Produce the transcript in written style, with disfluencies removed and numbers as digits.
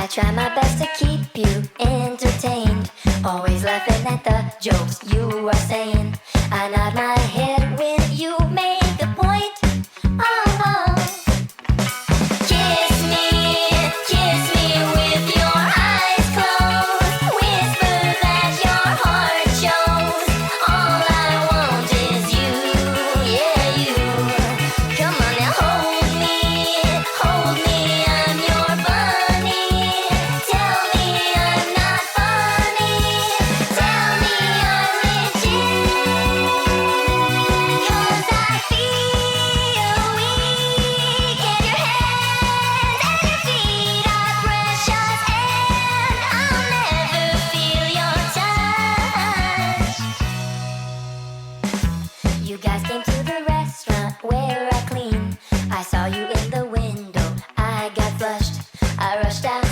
I try my best to keep you entertained, always laughing at the jokes you are saying. I nod my head when you make a point. Oh, oh. Kiss me with your eyes closed. Whisper that your heart shows. All I want is you, yeah, you. Come on now, hold me, I'm your bunny. Tell me I'm not funny. Tell me I'm legit. 'Cause I feel weak, and your hands and your feet are precious, and I'll never feel your touch. You guys came to the restaurant where I clean. I saw you in the window, I got flushed. I rushed out